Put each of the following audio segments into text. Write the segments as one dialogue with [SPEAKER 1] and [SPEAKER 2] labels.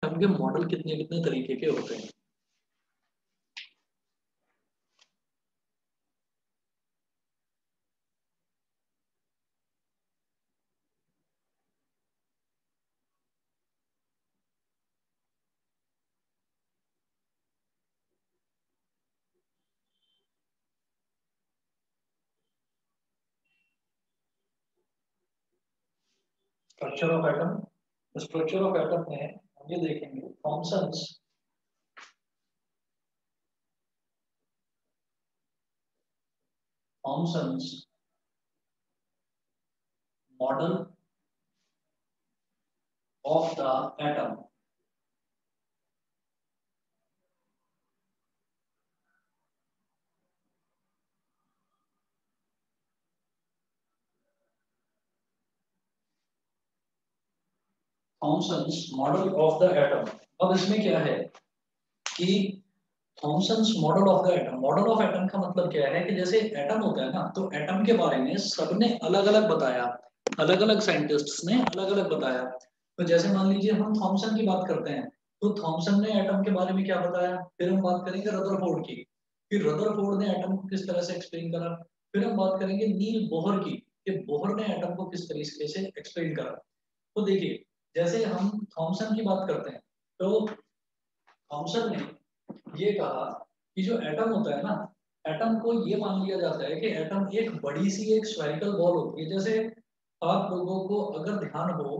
[SPEAKER 1] Atom के model कितने कितने तरीके के होते हैं। Structure of atom, structure of atom में हम ये देखेंगे Thomson's model of the atom. Thomson's model of the atom. अब इसमें क्या है कि Thomson's model of the atom, model of atom का मतलब क्या है कि जैसे एटम होता है ना, तो एटम के बारे में सबने अलग अलग बताया, अलग अलग साइंटिस्ट्स ने अलग अलग बताया। तो जैसे मान लीजिए हम थॉमसन की बात करते हैं, तो थॉमसन ने एटम के बारे में क्या बताया, फिर हम बात करेंगे रदरफोर्ड की, फिर रदरफोर्ड ने एटम को किस तरह से एक्सप्लेन करा, फिर हम बात करेंगे नील बोहर की, कि बोहर ने एटम को किस तरीके से एक्सप्लेन करा। तो देखिए, जैसे हम थॉमसन की बात करते हैं, तो थॉमसन ने ये कहा कि जो एटम होता है ना, एटम को ये मान लिया जाता है कि एटम एक बड़ी सी एक स्फेरिकल बॉल होती है। जैसे आप लोगों को अगर ध्यान हो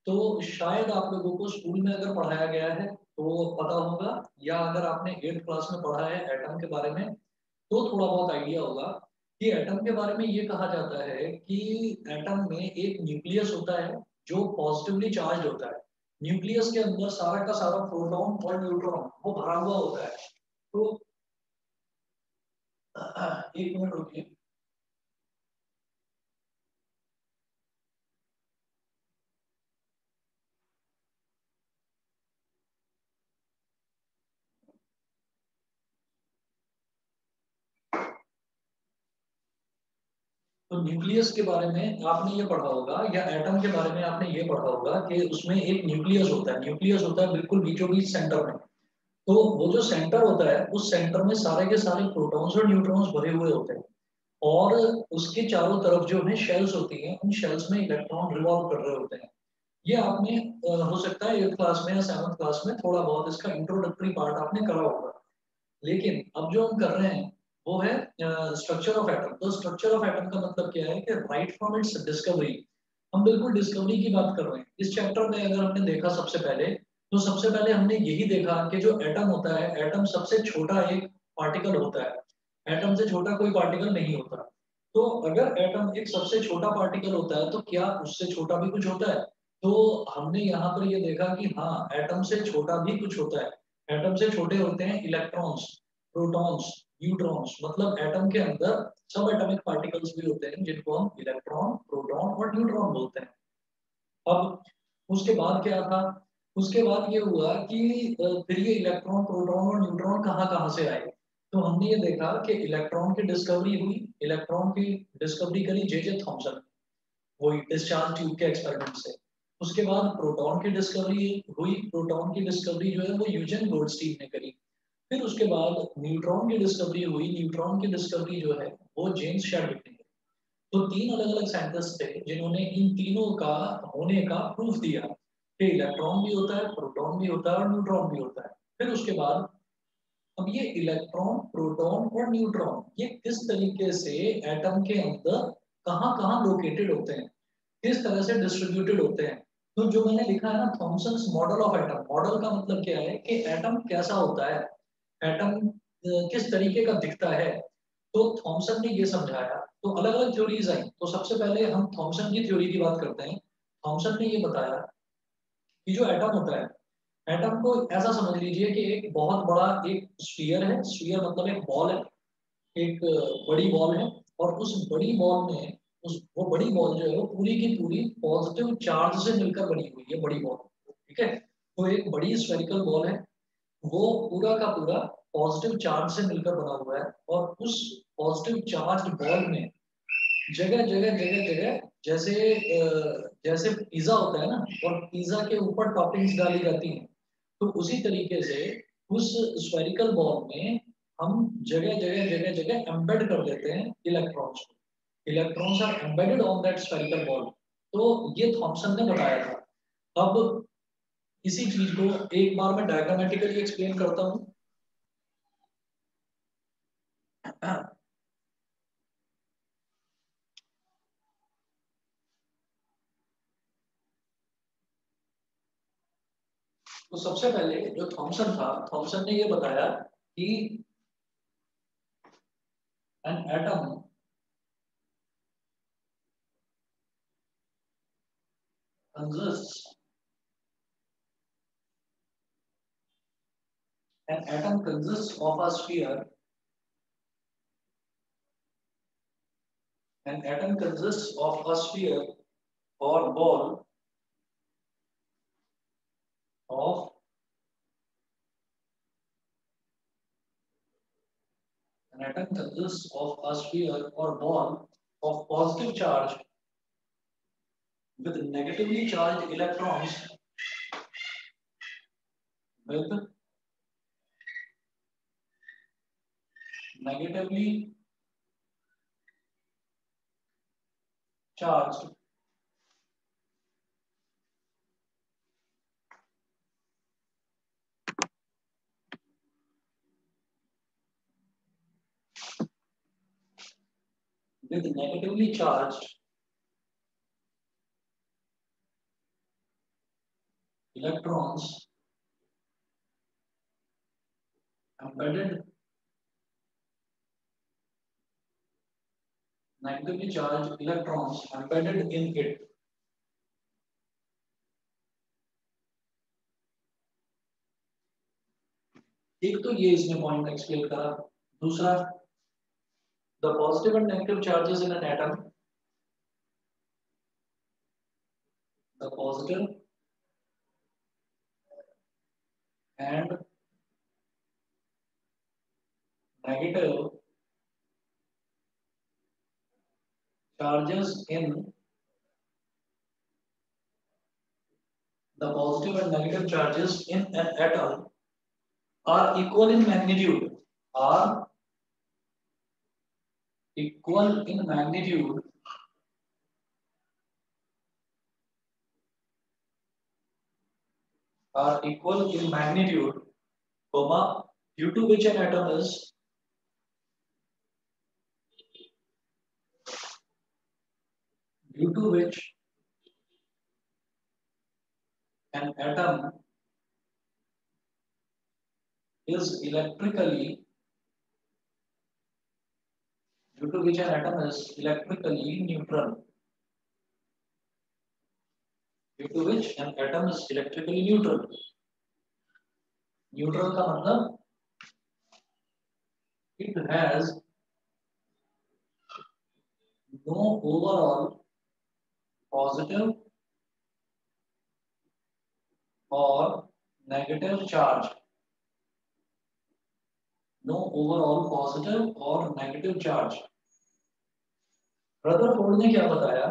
[SPEAKER 1] तो शायद आप लोगों को स्कूल में अगर पढ़ाया गया है तो पता होगा, या अगर आपने 8th क्लास में पढ़ा है एटम के बारे में तो थोड़ा बहुत आइडिया होगा कि एटम के बारे में ये कहा जाता है कि एटम में एक न्यूक्लियस होता है जो पॉजिटिवली चार्ज होता है। न्यूक्लियस के अंदर सारा का सारा प्रोटॉन और न्यूट्रॉन वो भरा हुआ होता है। तो एक मिनट रुकिए। तो न्यूक्लियस के बारे में आपने ये पढ़ा होगा, या एटम के बारे में आपने ये पढ़ा होगा कि उसमें एक न्यूक्लियस होता है, न्यूक्लियस होता है बिल्कुल बीचों बीच सेंटर में। तो वो जो सेंटर होता है, उस सेंटर में सारे के सारे प्रोटॉन्स और न्यूट्रॉन्स भरे हुए होते हैं, और उसके चारों तरफ जो है शेल्स होती हैं, उन शेल्स में इलेक्ट्रॉन रिवॉल्व कर रहे होते हैं। ये आपने हो सकता है 8th क्लास में या 7th क्लास में थोड़ा बहुत इसका इंट्रोडक्टरी पार्ट आपने करा होगा। लेकिन अब जो हम कर रहे हैं वो है स्ट्रक्चर ऑफ एटम। तो स्ट्रक्चर ऑफ एटम का मतलब क्या है कि राइट फ्रॉम इट्स डिस्कवरी, हम बिल्कुल डिस्कवरी की बात कर रहे हैं। इस चैप्टर में अगर हमने देखा सबसे पहले, तो सबसे पहले हमने यही देखा कि जो एटम होता है, एटम सबसे छोटा एक पार्टिकल होता है, एटम से छोटा कोई पार्टिकल नहीं होता। तो अगर एटम एक सबसे छोटा पार्टिकल होता है तो क्या उससे छोटा भी कुछ होता है? तो हमने यहाँ पर ये देखा कि हाँ, एटम से छोटा भी कुछ होता है। एटम से छोटे होते हैं इलेक्ट्रॉन्स, प्रोटॉन्स, न्यूट्रॉन्स। मतलब एटम के अंदर सब एटॉमिक पार्टिकल्स भी होते हैं जिनको हम इलेक्ट्रॉन, प्रोटॉन और न्यूट्रॉन बोलते हैं। अब उसके बाद क्या था, उसके बाद ये हुआ कि फिर ये इलेक्ट्रॉन, प्रोटॉन और न्यूट्रॉन कहाँ कहाँ से आए। तो हमने ये देखा कि इलेक्ट्रॉन की डिस्कवरी हुई, इलेक्ट्रॉन की डिस्कवरी करी जे थॉमसन, वही डिस्चार्ज ट्यूब के एक्सपेरिमेंट से। उसके बाद प्रोटॉन की डिस्कवरी हुई, प्रोटॉन की डिस्कवरी जो है वो यूजेन गोल्डस्टीन ने करी। फिर उसके बाद न्यूट्रॉन की डिस्कवरी हुई, न्यूट्रॉन की डिस्कवरी जो है वो जेम्स चैडविक ने करी। तो तीन अलग अलग साइंटिस्ट थे जिन्होंने इन तीनों का होने का प्रूफ दिया कि इलेक्ट्रॉन भी होता है, प्रोटॉन भी होता है और न्यूट्रॉन भी होता है। फिर उसके बाद अब ये इलेक्ट्रॉन, प्रोटॉन और न्यूट्रॉन ये किस तरीके से एटम के अंदर कहाँ कहाँ लोकेटेड होते हैं, किस तरह से डिस्ट्रीब्यूटेड होते हैं। तो जो मैंने लिखा है ना, Thomson's model of atom, model का मतलब क्या है कि एटम कैसा होता है, एटम किस तरीके का दिखता है। तो थॉमसन ने ये समझाया। तो अलग अलग थ्योरीज आई, तो सबसे पहले हम थॉमसन की थ्योरी की बात करते हैं। थॉमसन ने ये बताया कि जो एटम होता है, एटम को ऐसा समझ लीजिए कि एक बहुत बड़ा एक स्फीयर है, स्फीयर मतलब एक बॉल है, एक बड़ी बॉल है, और उस बड़ी बॉल में उस वो बड़ी बॉल जो है वो पूरी की पूरी पॉजिटिव चार्ज से मिलकर बनी हुई है, बड़ी बॉल। ठीक है, तो एक बड़ी स्फेरिकल बॉल है, वो पूरा का पूरा पॉजिटिव चार्ज से मिलकर बना हुआ है। और उस पॉजिटिव चार्ज बॉल में जगह जगह जगह जगह जैसे जैसे पिज्जा होता है ना, और पिज्जा के ऊपर टॉपिंग्स डाली जाती हैं, तो उसी तरीके से उस स्फेरिकल बॉल में हम जगह जगह जगह जगह एम्बेड कर देते हैं इलेक्ट्रॉन्स को। Electrons are embedded on that spherical ball. तो ये थॉमसन ने बताया था। अब इसी चीज को एक बार मैं डायग्रामेटिकली एक्सप्लेन करता हूँ। तो सबसे पहले जो थॉमसन था, थॉमसन ने ये बताया कि an atom consists an atom consists of a sphere. An atom consists of a sphere or ball of an atom consists of a sphere or ball of positive charge with negatively charged electrons with negatively charged with negatively charged electrons embedded negatively charged electrons embedded in it. एक तो ये इसने point explain करा। दूसरा, the positive and negative charges in an atom, the positive and negative charges in the positive and negative charges in an atom are equal in magnitude, are equal in magnitude are equal in magnitude, comma, due to which an atom is due to which an atom is electrically due to which an atom is electrically neutral, due to which an atom is electrically neutral. Neutral का मतलब it has no overall positive or negative charge, no overall positive or negative charge. Rutherford ने क्या बताया?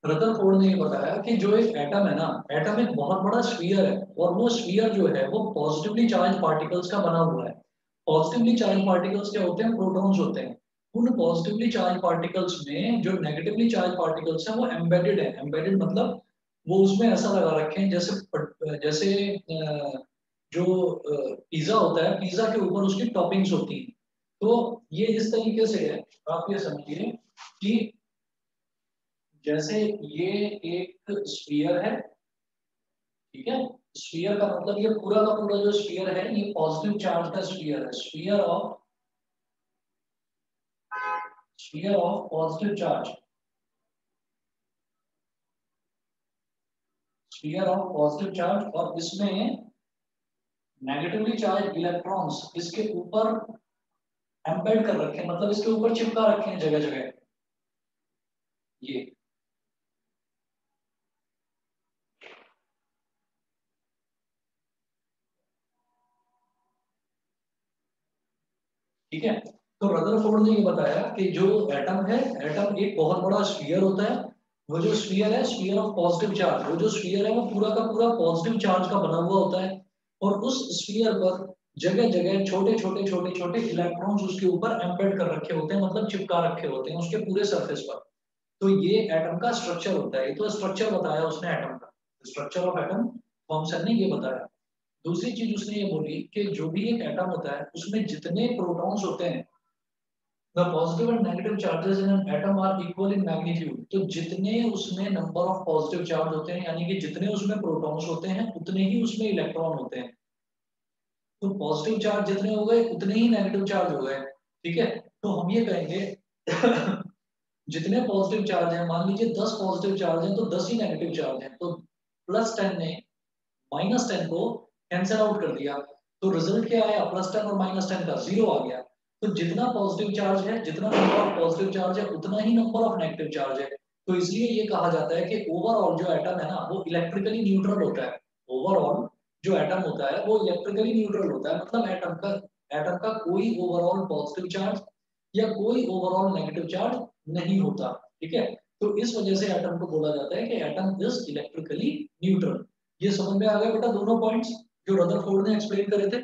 [SPEAKER 1] Rutherford ने ये बताया कि जो एक एटम है ना, एटम एक बहुत बड़ा स्फीयर है और वो स्फीयर जो है वो पॉजिटिवली चार्ज पार्टिकल्स का बना हुआ है। पॉजिटिवली चार्ज पार्टिकल्स क्या होते हैं? प्रोटॉन्स होते हैं। उन पॉजिटिवली चार्ज पार्टिकल्स में जो नेगेटिवली चार्ज पार्टिकल्स हैं वो एम्बेडेड है। एम्बेडेड मतलब वो उसमें ऐसा लगा रखे हैं जैसे जैसे जो पिज्जा होता है, पिज्जा के ऊपर उसकी टॉपिंग्स होती हैं। तो ये इस तरीके से है, आप ये समझिए कि जैसे ये एक स्फीयर है, ठीक है। स्फीयर का मतलब ये पूरा का पूरा जो स्फीयर है ये पॉजिटिव चार्ज का स्फीयर है। Sphere of positive charge, sphere of positive charge, और इसमें नेगेटिवली चार्ज इलेक्ट्रॉन्स इसके ऊपर एम्बेड कर रखे हैं, मतलब इसके ऊपर चिपका रखे हैं जगह जगह ये। ठीक है। तो रदरफोर्ड ने ये बताया कि जो एटम है, एटम एक बहुत बड़ा स्फीयर होता है। वो जो स्फीयर है, स्फीयर ऑफ पॉजिटिव चार्ज, वो जो स्फीयर है वो पूरा का पूरा पॉजिटिव चार्ज का बना हुआ होता है। और उस स्फीयर पर जगह जगह छोटे छोटे छोटे छोटे इलेक्ट्रॉन्स उसके ऊपर एम्बेड कर रखे होते हैं, मतलब चिपका रखे होते हैं उसके पूरे सरफेस पर। तो ये एटम का स्ट्रक्चर होता है। ये तो स्ट्रक्चर बताया उसने एटम का, स्ट्रक्चर ऑफ एटम थॉमसन ने ये बताया। दूसरी चीज उसने ये बोली कि जो भी एक एटम होता है उसमें जितने प्रोटॉन्स होते हैं, the positive and negative charges in an atom are equal in magnitude. तो जितने उसमें नंबर ऑफ पॉजिटिव चार्ज होते हैं, यानी कि जितने उसमें प्रोटॉन्स होते हैं उतने ही उसमें इलेक्ट्रॉन होते हैं। तो पॉजिटिव चार्ज जितने हो गए उतने ही नेगेटिव चार्ज हो गए, ठीक है। तो हम ये कहेंगे जितने पॉजिटिव चार्ज हैं, मान लीजिए 10 पॉजिटिव चार्ज हैं तो 10 ही नेगेटिव चार्ज हैं। तो +10 ने -10 को कैंसिल आउट कर दिया, तो रिजल्ट क्या आया, +10 और -10 का 0 आ गया। तो जितना पॉजिटिव चार्ज है, जितना नंबर ऑफ पॉजिटिव चार्ज है, उतना ही नंबर ऑफ नेगेटिव चार्ज है। तो इसलिए ये कहा जाता है कि ओवरऑल जो एटम है ना वो इलेक्ट्रिकली न्यूट्रल होता है। ओवरऑल जो एटम होता है वो इलेक्ट्रिकली न्यूट्रल होता है, मतलब एटम का कोई ओवरऑल पॉजिटिव चार्ज या कोई ओवरऑल नेगेटिव चार्ज नहीं होता, ठीक है। तो इस वजह से एटम को बोला जाता है कि एटम इज इलेक्ट्रिकली न्यूट्रल। ये समझ में आ गया बेटा दोनों पॉइंट्स जो रदरफोर्ड ने एक्सप्लेन करे थे?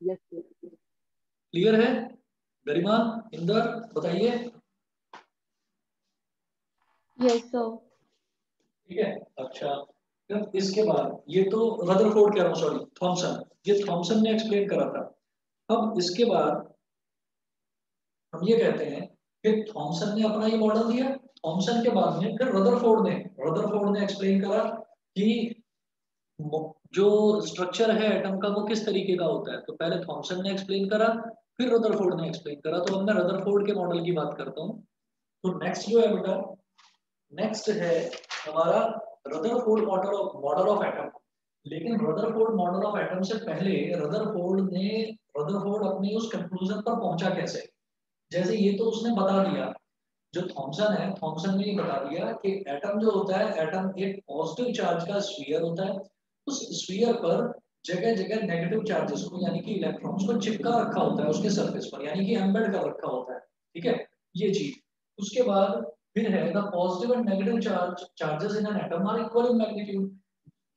[SPEAKER 2] Yes sir.
[SPEAKER 1] क्लियर है? गरिमा, इंदर, बताइए।
[SPEAKER 3] Yes sir.
[SPEAKER 1] ठीक है, अच्छा। फिर इसके बाद ये तो रदरफोर्ड कह रहा हूँ, सॉरी, थॉमसन, ये थॉमसन ने एक्सप्लेन करा था। अब इसके बाद हम ये कहते हैं कि थॉमसन ने अपना ये मॉडल दिया। थॉमसन के बाद में फिर रदरफोर्ड ने एक्सप्लेन करा कि जो स्ट्रक्चर है एटम का वो किस तरीके का होता है। तो पहले थॉमसन ने एक्सप्लेन करा, फिर रदरफोर्ड ने एक्सप्लेन करा। तो अब मैं रदरफोर्ड के मॉडल की बात करता हूँ। तो नेक्स्ट जो है बेटा, नेक्स्ट है हमारा रदरफोर्ड मॉडल ऑफ एटम। लेकिन रदरफोर्ड मॉडल ऑफ एटम से पहले रदरफोर्ड अपनी उस कंक्लूजन पर पहुंचा कैसे। जैसे ये तो उसने बता दिया, जो थॉमसन है, थॉमसन ने ये बता दिया कि एटम जो होता है, एटम एक पॉजिटिव चार्ज का स्फीयर होता है। उस स्फीयर पर जगह जगह नेगेटिव चार्जेस को, यानी कि इलेक्ट्रॉन्स को चिपका रखा होता है उसके सरफेस पर, यानी कि एम्बेड कर रखा होता है, ठीक है, ये चीज। उसके बाद फिर है the positive and negative charges in an atom are equal in magnitude.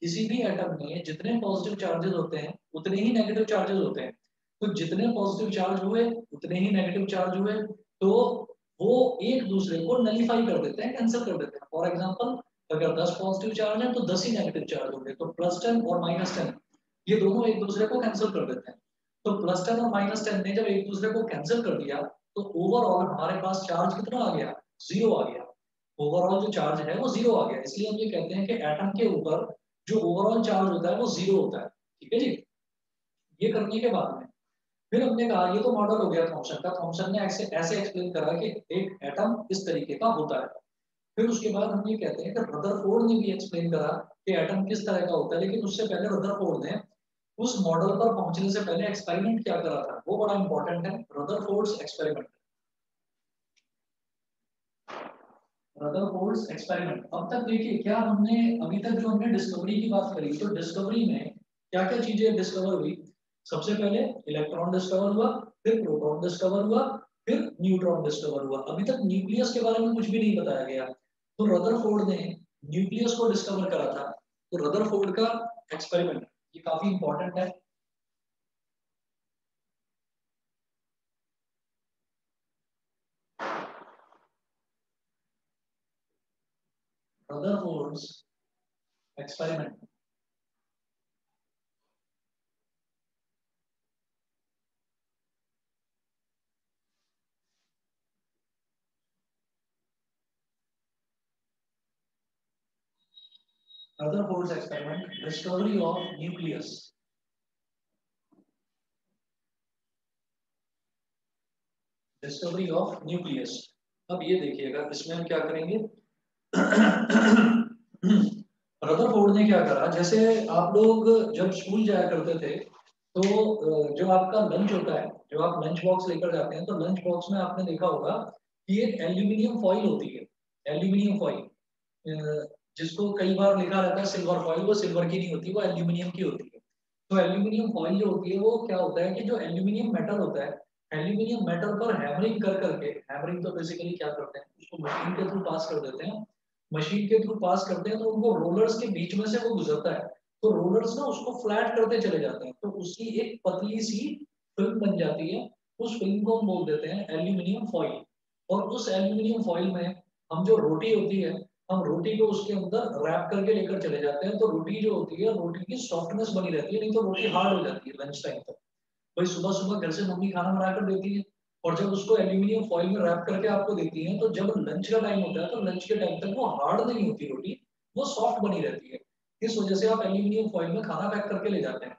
[SPEAKER 1] किसी भी एटम में जितने पॉजिटिव चार्जेस होते हैं उतने ही नेगेटिव चार्जेस होते हैं। तो जितने पॉजिटिव चार्ज हुए उतने ही नेगेटिव चार्ज हुए, तो वो एक दूसरे को नलीफाई कर देते हैं, कैंसिल कर देते हैं। फॉर एग्जांपल, अगर 10 पॉजिटिव चार्ज है तो 10 ही नेगेटिव चार्ज होंगे, तो +10 और -10 ये दोनों एक दूसरे को कैंसिल कर देते हैं। तो +10 और -10 ने जब एक दूसरे को कैंसिल कर दिया तो ओवरऑल हमारे पास चार्ज कितना आ गया, 0 आ गया। ओवरऑल जो चार्ज है वो 0 आ गया। इसलिए हम ये कहते हैं कि एटम के ऊपर जो ओवरऑल चार्ज होता है वो 0 होता है, ठीक है जी। ये करने के बाद में फिर हमने कहा, ये तो मॉडल हो गया थॉमसन का। थॉमसन ने ऐसे ऐसे एक्सप्लेन करा कि एक एटम इस तरीके का होता है। फिर उसके बाद हम ये कहते हैं कि रदरफोर्ड ने भी एक्सप्लेन करा कि एटम किस तरह का होता है। लेकिन उससे पहले रदरफोर्ड ने उस मॉडल पर पहुंचने से पहले एक्सपेरिमेंट क्या करा था, वो बड़ा इंपॉर्टेंट है, रदरफोर्ड्स एक्सपेरिमेंट। Rutherford's experiment. अब तक देखिए क्या हमने, अभी तक जो हमने डिस्कवरी की बात करी, तो डिस्कवरी में क्या क्या चीजें डिस्कवर हुई। सबसे पहले इलेक्ट्रॉन डिस्कवर हुआ, फिर प्रोटॉन डिस्कवर हुआ, फिर न्यूट्रॉन डिस्कवर हुआ। अभी तक न्यूक्लियस के बारे में कुछ भी नहीं बताया गया। तो रदरफोर्ड ने न्यूक्लियस को डिस्कवर करा था। तो रदरफोर्ड का एक्सपेरिमेंट ये काफी इंपॉर्टेंट है। Rutherford's experiment. Rutherford's experiment, discovery of nucleus. Discovery of nucleus. अब ये देखिएगा, इसमें हम क्या करेंगे। रदरफोर्ड ने क्या करा, जैसे आप लोग जब स्कूल जाया करते थे तो जो आपका लंच होता है, जो आप लंच बॉक्स लेकर जाते हैं, तो लंच बॉक्स में आपने देखा होगा कि एक एल्यूमिनियम फॉइल होती है। एल्यूमिनियम फॉइल, जिसको कई बार लिखा रहता है सिल्वर फॉइल, वो सिल्वर की नहीं होती, वो एल्यूमिनियम की होती है। तो एल्यूमिनियम फॉइल जो होती है वो क्या होता है कि जो एल्यूमिनियम मेटल होता है, एल्यूमिनियम मेटल पर हैमरिंग कर करके, हैमरिंग तो बेसिकली क्या करते हैं, उसको मशीन के थ्रू पास कर देते हैं। मशीन के थ्रू पास करते हैं तो उनको रोलर्स के बीच में से वो गुजरता है। तो रोलर्स ना उसको फ्लैट करते चले जाते हैं, तो उसकी एक पतली सी फिल्म बन जाती है। उस फिल्म को हम बोल देते हैं एल्यूमिनियम फॉइल। और उस एल्यूमिनियम फॉइल में हम जो रोटी होती है, हम रोटी को उसके अंदर रैप करके लेकर चले जाते हैं, तो रोटी जो होती है, रोटी की सॉफ्टनेस बनी रहती है, नहीं तो रोटी हार्ड हो जाती है लंच टाइम तक। भाई सुबह सुबह घर से मम्मी खाना बनाकर देती है, और जब उसको एल्यूमिनियम फॉइल में रैप करके आपको देती है, तो जब लंच का टाइम होता है तो लंच के टाइम तक वो हार्ड नहीं होती रोटी, वो सॉफ्ट बनी रहती है। इस वजह से आप एल्यूमिनियम फॉइल में खाना पैक करके ले जाते हैं।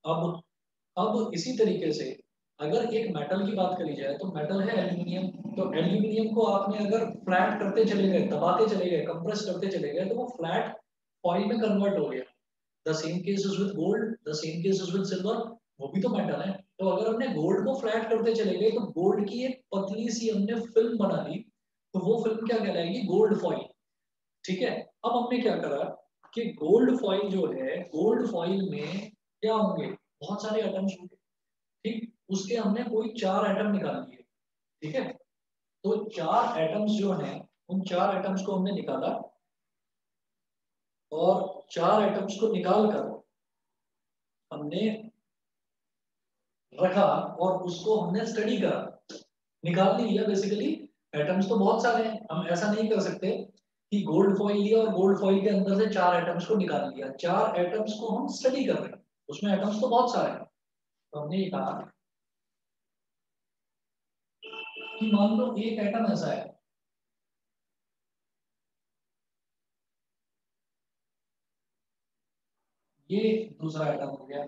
[SPEAKER 1] अब अब इसी तरीके से अगर एक मेटल की बात करी जाए, तो मेटल है एल्यूमिनियम। तो एल्यूमिनियम को आपने अगर फ्लैट करते चले गए, दबाते चले गए, कंप्रेस करते चले गए, तो वो फ्लैट फॉइल में कन्वर्ट हो गया। The same case is with gold, the same case is with silver, वो भी तो मेटल है। तो अगर हमने गोल्ड को फ्लैट करते चले गए, तो गोल्ड की एक पतली सी हमने फिल्म बना ली, तो वो फिल्म क्या कहलाएगी? Gold foil. ठीक है। अब हमने क्या करा कि गोल्ड फॉइल जो है, गोल्ड फॉइल में क्या होंगे? बहुत सारे एटम्स होंगे। ठीक, उसके हमने कोई 4 एटम निकाल लिए। ठीक है। तो 4 एटम्स जो हैं, उन 4 एटम्स को हमने निकाला, और 4 एटम्स को निकाल कर हमने रखा, और उसको हमने स्टडी करा, निकाल नहीं लिया बेसिकली। एटम्स तो बहुत सारे हैं, हम ऐसा नहीं कर सकते कि गोल्ड फॉइल लिया और गोल्ड फॉइल के अंदर से 4 एटम्स को निकाल लिया। 4 एटम्स को हम स्टडी कर रहे हैं, उसमें एटम्स तो बहुत सारे हैं। तो हमने ये कहा कि मान लो एक एटम ऐसा है, ये दूसरा एटम हो गया।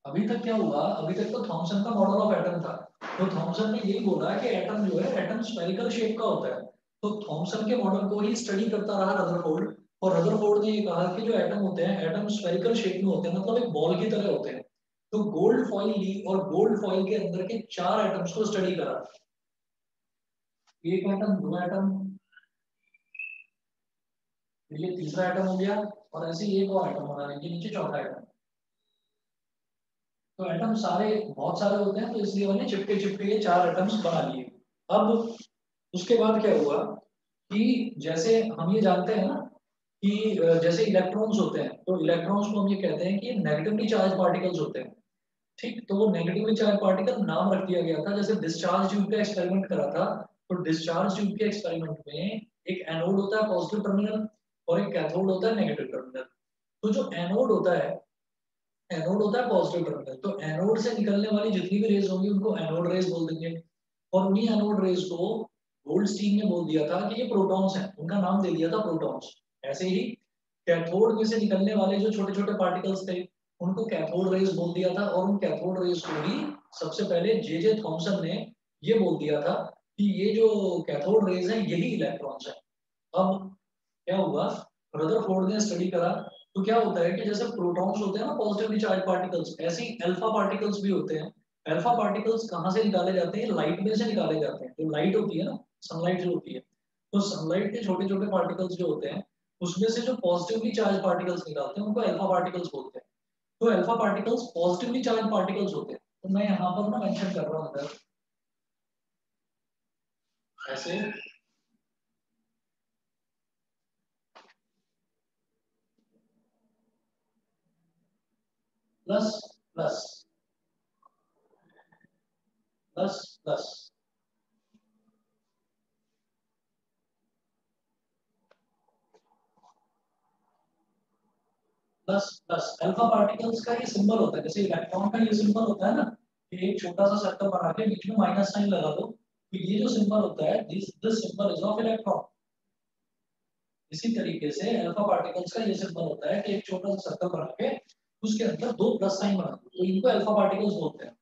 [SPEAKER 1] अभी तक क्या हुआ? अभी तक तो थॉमसन का मॉडल ऑफ एटम था। तो थॉमसन ने यही बोला कि एटम जो है, एटम स्फेरिकल शेप का होता है। तो थॉमसन के मॉडल को ही स्टडी करता रहा रदरफोर्ड, और रदरफोर्ड ने ये कहा कि जो एटम होते हैं, एटम स्फेरिकल शेप में होते हैं, मतलब एक बॉल की तरह होते हैं। तो गोल्ड फॉइल ली, और गोल्ड फॉइल के अंदर के 4 एटम्स को स्टडी करा। एक एटम, दो एटम, फिर ये तीसरा एटम हो गया, और ऐसे ही एक और एटम बना लेंगे नीचे, चौथा एटम। तो एटम सारे बहुत सारे होते हैं, तो इसलिए मैंने चिपके चिपके ये 4 एटम्स बना लिए। अब उसके बाद क्या हुआ कि जैसे हम ये जानते हैं ना कि जैसे इलेक्ट्रॉन्स होते हैं, तो इलेक्ट्रॉन्स को हम ये कहते हैं कि ये नेगेटिवली चार्ज पार्टिकल्स होते हैं। ठीक, तो वो नेगेटिवली चार्ज पार्टिकल नाम रख दिया गया था। जैसे डिस्चार्ज ट्यूब का एक्सपेरिमेंट करा था, तो डिस्चार्ज ट्यूब के एक्सपेरिमेंट में एक एनोड होता है पॉजिटिव टर्मिनल, और एक कैथोड होता है नेगेटिव टर्मिनल। तो जो एनोड होता है, एनोड होता है पॉजिटिव टर्मिनल, तो एनोड से निकलने वाली जितनी भी रेज होंगी उनको एनोड रेज बोल देंगे। और उन्हीं एनोड रेज को गोल्डस्टीन ने बोल दिया था कि ये प्रोटॉन्स हैं, उनका नाम दे दिया था प्रोटॉन्स। ऐसे ही कैथोड में से निकलने वाले जो छोटे छोटे पार्टिकल्स थे, उनको कैथोड रेज बोल दिया था, और उन कैथोड रेज को ही सबसे पहले जे जे थॉमसन ने ये बोल दिया था कि ये जो कैथोड रेज है, यही इलेक्ट्रॉन्स है। अब क्या हुआ? रदरफोर्ड ने स्टडी करा, तो क्या होता है कि जैसे प्रोटॉन्स होते हैं ना, पॉजिटिवली चार्ज पार्टिकल्स, ऐसे ही अल्फा पार्टिकल्स भी होते हैं। अल्फा पार्टिकल्स कहाँ से निकाले जाते हैं? लाइट में से निकाले जाते हैं। जो लाइट होती है ना, सनलाइट जो होती है, तो सनलाइट के छोटे छोटे पार्टिकल्स जो होते हैं, उसमें से जो पॉजिटिवली चार्ज पार्टिकल्स निकालते हैं, उनको अल्फा पार्टिकल्स बोलते हैं। तो alpha particles positively charge particles होते हैं। तो मैं यहाँ पर ना मेंशन कर रहा हूँ अंदर, ऐसे plus plus plus plus plus plus. Alpha particles का ये सिंबल होता है, जैसे इलेक्ट्रॉन का ये सिंबल होता है ना, कि एक छोटा सा सर्कल बना के बीच में माइनस साइन लगा दो, तो ये जो सिंबल होता है, this this symbol is of electron. इसी तरीके से अल्फा पार्टिकल्स का ये सिंबल होता है कि एक छोटा सा सर्कल बना के उसके अंदर दो प्लस साइन बना दो, तो इनको अल्फा पार्टिकल्स बोलते हैं।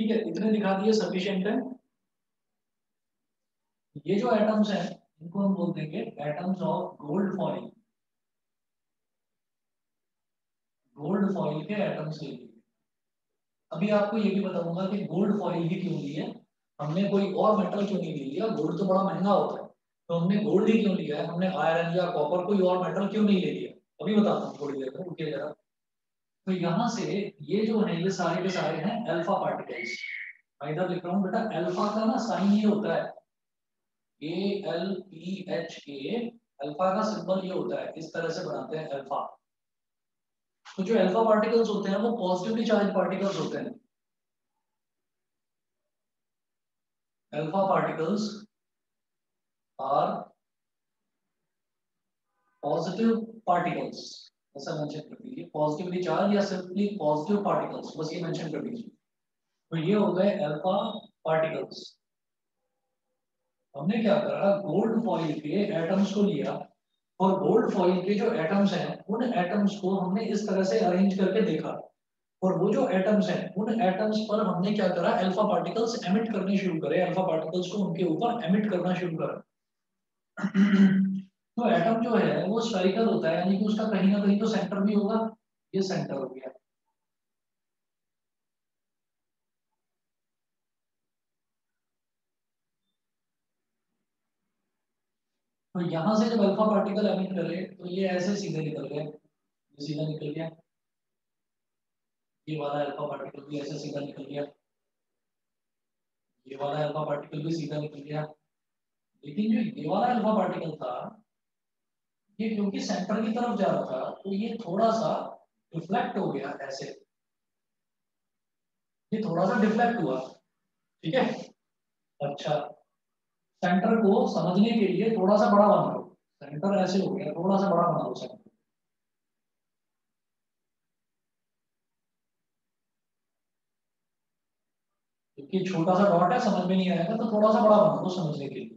[SPEAKER 1] ठीक है, इतने दिखा दिए सफिशिएंट है। ये जो एटम्स हैं इनको हम बोल देंगे atoms of gold foil. Gold foil के एटम्स ले लिए। अभी आपको ये भी बताऊंगा कि गोल्ड फॉइल ही क्यों ली है, हमने कोई और मेटल क्यों नहीं ले लिया। गोल्ड तो बड़ा महंगा होता है, तो हमने गोल्ड ही क्यों लिया है, हमने आयरन या कॉपर कोई और मेटल क्यों नहीं ले लिया, अभी बताता हूँ थोड़ी देर में, रुकिए जरा। तो यहाँ से ये जो है ये सारे के सारे हैं अल्फा पार्टिकल्स। मैं इधर लिख रहा हूँ बेटा, अल्फा का ना साइन ये होता है ALPHA। अल्फा का सिंबल ये होता है, इस तरह से बनाते हैं अल्फा। तो जो अल्फा पार्टिकल्स होते हैं वो पॉजिटिवली चार्ज पार्टिकल्स होते हैं। Alpha particles are positive particles, ऐसा मेंशन कर दीजिए, पॉजिटिवली चार्ज या सिंपली पॉजिटिव पार्टिकल्स, बस ये मेंशन कर दीजिए। तो ये हो गए अल्फा पार्टिकल्स। हमने क्या करा, गोल्ड फॉइल के एटम्स को लिया और गोल्ड फॉइल के जो एटम्स हैं उन एटम्स को हमने इस तरह से अरेंज करके देखा, और वो जो एटम्स हैं उन एटम्स पर हमने क्या करा, अल्फा पार्टिकल्स एमिट करने शुरू करे, अल्फा पार्टिकल्स को उनके ऊपर एमिट करना शुरू करा। तो एटम जो है वो स्फेरिकल होता है, यानी कि उसका कहीं ना कहीं तो सेंटर भी होगा। ये सेंटर हो गया। तो यहां से जब अल्फा पार्टिकल एमिट करे तो ये ऐसे सीधे निकल गए, ये सीधा निकल गया, ये वाला अल्फा पार्टिकल भी ऐसे सीधा निकल गया, ये वाला अल्फा पार्टिकल भी सीधा निकल गया। लेकिन जो ये वाला अल्फा पार्टिकल था ये क्योंकि सेंटर की तरफ जा रहा था तो ये थोड़ा सा डिफ्लेक्ट हो गया ऐसे, ये थोड़ा सा डिफ्लेक्ट हुआ। ठीक है। अच्छा, सेंटर को समझने के लिए थोड़ा सा बड़ा बना लो, सेंटर ऐसे हो गया, थोड़ा सा बड़ा बना लो सेंटर, क्योंकि छोटा सा डॉट है समझ में नहीं आएगा, तो थोड़ा सा बड़ा बना दो समझने के लिए।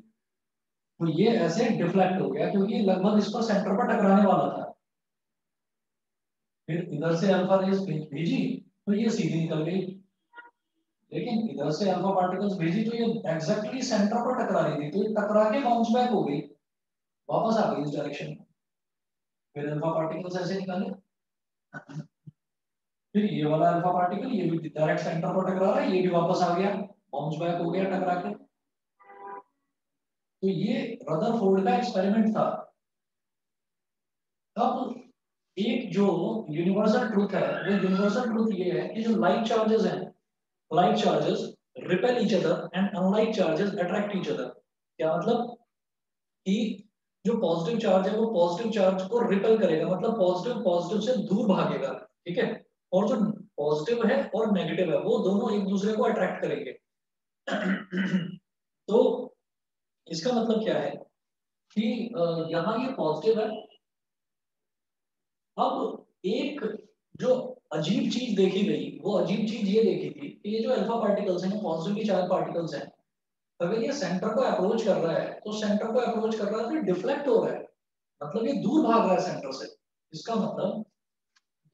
[SPEAKER 1] तो ये ऐसे डिफ्लेक्ट हो गया क्योंकि लगभग इसको सेंटर पर टकराने वाला था। फिर इधर से अल्फा रेस भेजी तो ये सीधी निकल गई, लेकिन इधर से अल्फा पार्टिकल्स भेजी तो ये एग्जैक्टली सेंटर पर टकरा रही थी, तो ये टकरा के बाउंस बैक हो गई, वापस आ गई इस डायरेक्शन में। फिर अल्फा पार्टिकल्स ऐसे निकाले, फिर ये वाला अल्फा पार्टिकल ये भी डायरेक्ट सेंटर पर टकरा रहा है, ये भी वापस आ गया, बाउंस बैक हो गया टकरा के। तो ये रदरफोर्ड का एक्सपेरिमेंट था। अब एक जो यूनिवर्सल ट्रूथ है, वो यूनिवर्सल ट्रूथ ये है कि जो लाइक चार्जेस हैं, like charges repel each other and unlike charges attract each other. क्या मतलब कि जो पॉजिटिव चार्ज है वो पॉजिटिव चार्ज को रिपेल करेगा, मतलब पॉजिटिव पॉजिटिव से दूर भागेगा। ठीक है। और जो पॉजिटिव है और नेगेटिव है वो दोनों एक दूसरे को अट्रैक्ट करेंगे। तो इसका मतलब क्या है कि यहाँ ये पॉजिटिव है। अब एक जो अजीब चीज देखी गई, वो अजीब चीज ये देखी थी कि ये जो अल्फा पार्टिकल्स हैं, पॉजिटिवली चार्ज पार्टिकल्स हैं, अगर ये सेंटर को अप्रोच कर रहा है तो सेंटर को अप्रोच कर रहा है तो डिफ्लेक्ट हो रहा है, मतलब ये दूर भाग रहा है सेंटर से। इसका मतलब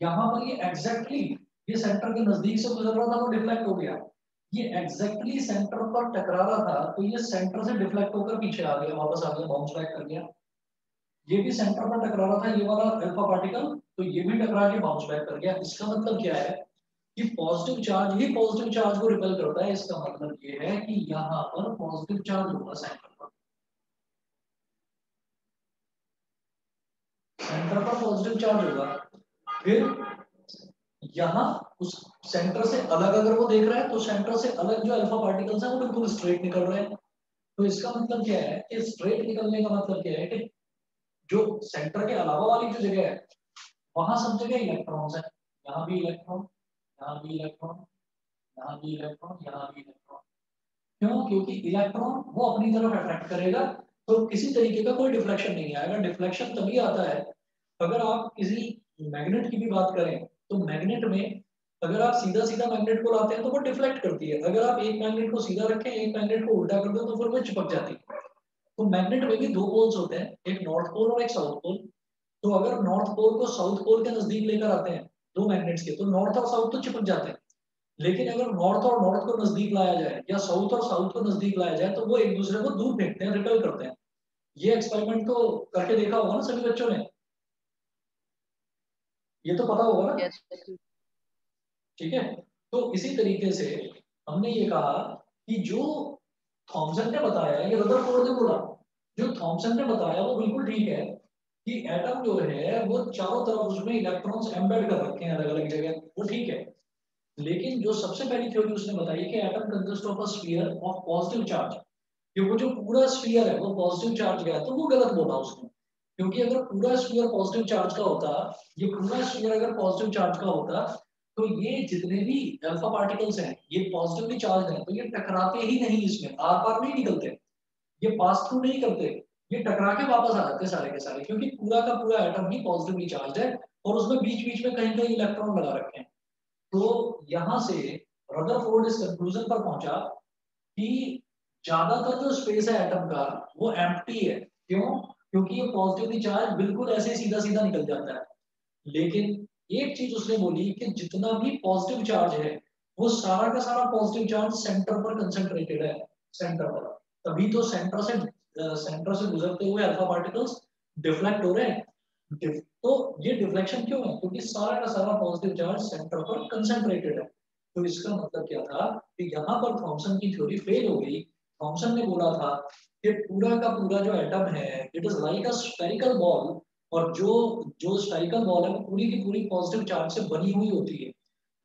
[SPEAKER 1] यहाँ पर ये एग्जैक्टली ये सेंटर के नजदीक से गुजर रहा था, वो डिफ्लेक्ट हो गया। ये एग्जैक्टली सेंटर पर टकरा रहा था तो ये सेंटर से डिफ्लेक्ट होकर पीछे आ गया, वापस आ गया, बाउंस बैक कर गया। ये भी सेंटर पर टकरा रहा था ये वाला अल्फा पार्टिकल, तो ये भी टकरा के बाउंस बैक कर गया। इसका मतलब क्या है कि पॉजिटिव चार्ज ही पॉजिटिव चार्ज को रिपेल करता है। इसका मतलब ये है कि यहाँ पर पॉजिटिव चार्ज होगा सेंटर पर, सेंटर पर पॉजिटिव चार्ज होगा। फिर यहाँ उस सेंटर से अलग अगर वो देख रहा है तो सेंटर से अलग जो अल्फा पार्टिकल्स हैं वो बिल्कुल स्ट्रेट निकल रहे हैं। तो इसका मतलब क्या है कि स्ट्रेट निकलने का मतलब क्या है कि जो सेंटर के अलावा वाली जो जगह है वहां सब जगह इलेक्ट्रॉन्स है, यहाँ भी इलेक्ट्रॉन, यहाँ भी इलेक्ट्रॉन, यहाँ भी इलेक्ट्रॉन, यहाँ भी इलेक्ट्रॉन। क्यों? क्योंकि इलेक्ट्रॉन वो अपनी तरफ अट्रैक्ट करेगा, तो किसी तरीके का कोई डिफ्लेक्शन नहीं आएगा। डिफ्लेक्शन तभी आता है अगर आप किसी मैग्नेट की भी बात करें, तो मैग्नेट में अगर आप सीधा सीधा मैग्नेट को लाते हैं तो वो डिफ्लेक्ट करती है, अगर आप एक मैग्नेट को सीधा रखें एक मैग्नेट को उल्टा कर दो तो फिर वो चिपक जाती है। तो मैग्नेट में भी दो पोल्स होते हैं, एक नॉर्थ पोल और एक साउथ पोल। तो अगर नॉर्थ पोल को साउथ पोल के नजदीक लेकर आते हैं दो मैग्नेट्स के, तो नॉर्थ और साउथ तो चिपक जाते हैं। लेकिन अगर नॉर्थ और नॉर्थ को नजदीक लाया जाए या साउथ और साउथ को नजदीक लाया जाए तो वो एक दूसरे को दूर फेंकते हैं, रिपेल करते हैं। ये एक्सपेरिमेंट तो करके देखा होगा ना सभी बच्चों ने, ये तो पता होगा ना।
[SPEAKER 2] यस
[SPEAKER 1] ठीक है, तो इसी तरीके से हमने ये कहा कि जो थॉमसन ने बताया, ये रदरफोर्ड ने बोला, जो थॉमसन ने बताया वो बिल्कुल ठीक है कि एटम जो है वो चारों तरफ उसमें इलेक्ट्रॉन्स एम्बेड कर रखे हैं अलग अलग जगह, वो ठीक है। लेकिन जो सबसे पहली थ्योरी उसने बताई कि atom consist of a sphere of positive charge, कि वो जो पूरा स्फीयर है वो पॉजिटिव चार्ज का है, तो वो गलत बोला उसने। क्योंकि अगर पूरा स्फीयर पॉजिटिव चार्ज का होता, ये पूरा स्फीयर अगर पॉजिटिव चार्ज का होता, तो ये जितने भी अल्फा पार्टिकल्स हैं ये पॉजिटिवली चार्ज हैं, तो ये टकराते ही नहीं, इसमें आर पार नहीं निकलते, ये पास थ्रू नहीं करते, ये टकरा के वापस आ जाते सारे के सारे, क्योंकि पूरा का पूरा एटम ही पॉजिटिवली चार्ज है और उसमें बीच बीच में कहीं कहीं इलेक्ट्रॉन लगा रखे हैं। तो यहां से रदरफोर्ड इस कंक्लूजन पर पहुंचा कि ज्यादातर जो स्पेस है एटम का वो एम्प्टी है। क्यों? क्योंकि ये पॉजिटिवली चार्ज बिल्कुल ऐसे सीधा सीधा निकल जाता है। लेकिन एक चीज उसने बोली कि जितना भी पॉजिटिव चार्ज है वो सारा का सारा पॉजिटिव चार्ज सेंटर पर कंसंट्रेटेड है, सेंटर पर। तभी तो सेंटर से गुजरते हुए अल्फा पार्टिकल्स डिफ्लेक्ट हो रहे हैं। तो ये डिफ्लेक्शन क्यों है? क्योंकि सारा का सारा पॉजिटिव चार्ज सेंटर पर कंसंट्रेटेड है। तो इसका मतलब क्या था कि यहाँ पर थॉमसन की थ्योरी फेल हो गई। थॉमसन ने बोला था कि पूरा का पूरा जो एटम है it is like a spherical ball, और जो जो स्फेरिकल बॉल है वो पूरी की पूरी पॉजिटिव चार्ज से बनी हुई होती है।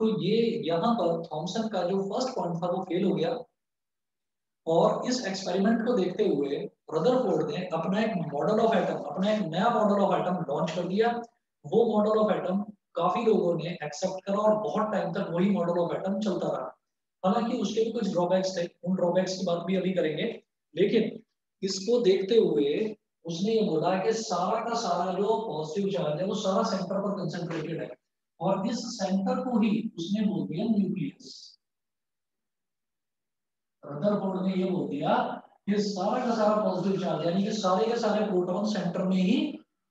[SPEAKER 1] तो ये यहाँ पर थॉमसन का जो फर्स्ट पॉइंट था वो फेल हो गया। और इस एक्सपेरिमेंट को देखते हुए रदरफोर्ड ने अपना एक मॉडल ऑफ एटम, अपना एक नया मॉडल ऑफ एटम लॉन्च कर दिया। वो मॉडल ऑफ एटम काफी लोगों ने एक्सेप्ट करा और बहुत टाइम तक वही मॉडल ऑफ एटम चलता रहा। हालांकि उसके भी कुछ ड्रॉबैक्स थे, उन ड्रॉबैक्स की बात भी अभी करेंगे। लेकिन इसको देखते हुए उसने ये बोला कि सारा का सारा जो पॉजिटिव चार्ज है वो सारा सेंटर पर कंसंट्रेटेड है, और इस सेंटर को ही उसने बोल दिया न्यूक्लियस। रदरफोर्ड ने ये बोल दिया कि सारा का सारा पॉजिटिव चार्ज यानी कि सारे के सारे प्रोटॉन सेंटर में ही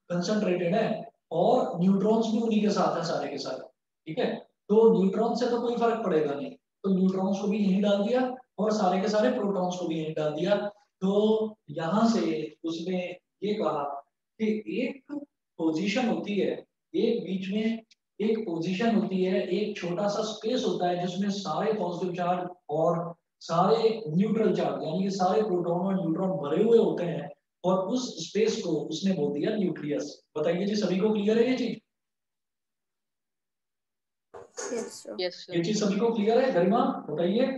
[SPEAKER 1] कंसंट्रेटेड है, और न्यूट्रॉन्स भी उन्हीं के साथ है सारे के सारे। ठीक है, तो न्यूट्रॉन से तो कोई फर्क पड़ेगा नहीं, तो न्यूट्रॉन्स को भी यहीं डाल दिया और सारे के सारे प्रोटॉन्स को भी यहीं डाल दिया। तो यहां से उसने ये कहा कि एक पोजीशन होती है, एक बीच में एक पोजीशन होती है, एक छोटा सा स्पेस होता है जिसमें सारे पॉजिटिव चार्ज और सारे न्यूट्रल चार्ज यानी कि सारे प्रोटॉन और न्यूट्रॉन भरे हुए होते हैं, और उस स्पेस को उसने बोल दिया न्यूक्लियस। बताइए जी, सभी को क्लियर है ये चीज?
[SPEAKER 3] Yes sir.
[SPEAKER 2] यस
[SPEAKER 1] ये
[SPEAKER 2] सर
[SPEAKER 1] चीज सभी को क्लियर है? गरिमा बताइए।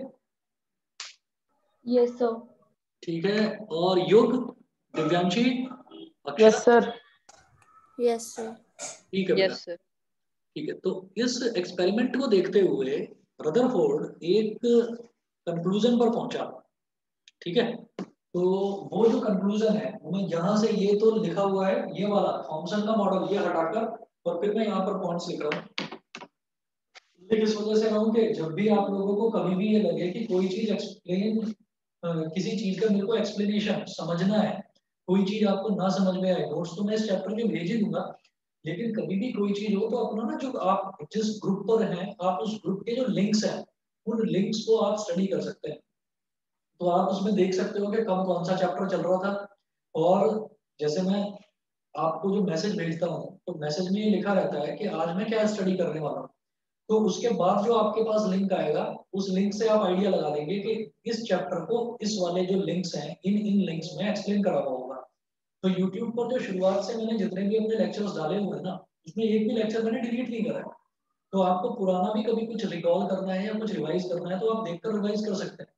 [SPEAKER 3] Yes sir.
[SPEAKER 1] ठीक है, और युग, दिव्यांशी,
[SPEAKER 4] यस
[SPEAKER 1] अक्षर?
[SPEAKER 4] सर।
[SPEAKER 3] Yes sir.
[SPEAKER 1] ठीक है बेटा।
[SPEAKER 2] यस सर
[SPEAKER 1] ठीक है, तो इस एक्सपेरिमेंट को देखते हुए रदरफोर्ड एक कंक्लूजन पर पहुंचा। ठीक है, तो वो जो कंक्लूजन है वो मैं यहाँ से, ये तो लिखा हुआ है ये वाला थॉमसन का मॉडल ये हटाकर, और फिर मैं यहाँ पर पॉइंट्स लिख रहा हूँ। ये किस वजह से रहा हूँ कि जब भी आप लोगों को कभी भी ये लगे कि कोई चीज एक्सप्लेन, किसी चीज का मेरे को एक्सप्लेनेशन समझना है, कोई चीज आपको ना समझ में आए, नोट्स तो मैं इस चैप्टर में भेज ही दूंगा, लेकिन कभी भी कोई चीज हो तो अपना ना, जो आप जिस ग्रुप पर हैं आप उस ग्रुप के जो लिंक्स हैं उन लिंक्स को आप स्टडी कर सकते हैं। तो आप उसमें देख सकते हो कि कब कौन सा चैप्टर चल रहा था। और जैसे मैं आपको जो मैसेज भेजता हूँ तो मैसेज में ये लिखा रहता है कि आज मैं क्या स्टडी करने वाला हूँ। तो उसके बाद जो आपके पास लिंक आएगा उस लिंक से आप आइडिया लगा लेंगे कि इस चैप्टर को इस वाले जो लिंक्स हैं इन इन लिंक्स में एक्सप्लेन करा हुआ होगा। तो यूट्यूब पर जो शुरुआत से मैंने जितने भी अपने लेक्चर्स डाले हुए हैं ना, उसमें एक भी लेक्चर मैंने डिलीट नहीं करा है। तो आपको पुराना भी कभी कुछ रिकॉल करना है या कुछ रिवाइज करना है तो आप देखकर रिवाइज कर सकते हैं।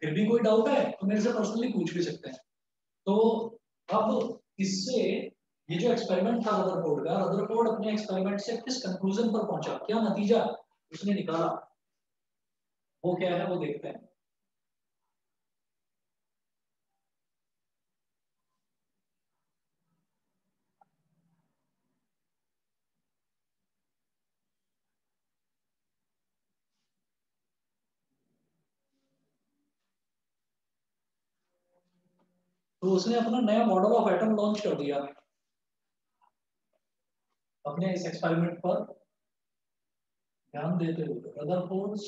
[SPEAKER 1] फिर भी कोई डाउट है तो मेरे से पर्सनली पूछ भी सकते हैं। तो अब इससे ये जो एक्सपेरिमेंट था रदरफोर्ड का, रदरफोर्ड अपने एक्सपेरिमेंट से किस कंक्लूजन पर पहुंचा, क्या नतीजा उसने निकाला, वो क्या है वो देखते हैं। तो उसने अपना नया मॉडल ऑफ एटम लॉन्च कर दिया अपने इस एक्सपेरिमेंट पर ध्यान देते हुए। Rutherford's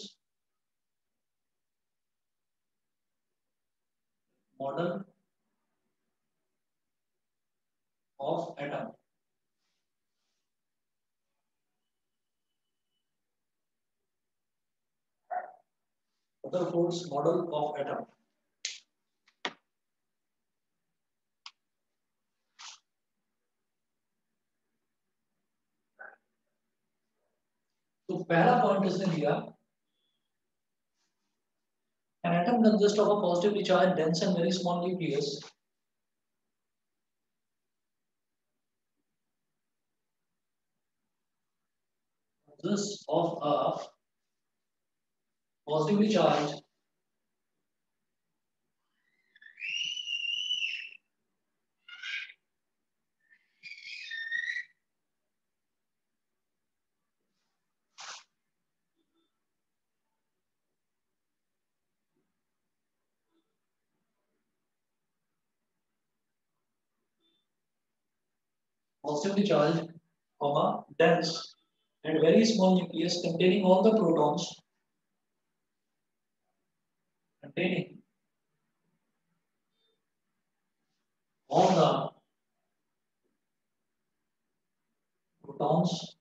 [SPEAKER 1] model of atom. Rutherford's model of atom. तो पहला पॉइंट इसने दिया, an atom consists of a positively charged dense and very small nucleus consists of a positively charged positively charged, dense and very small nucleus containing all the protons, containing all the protons,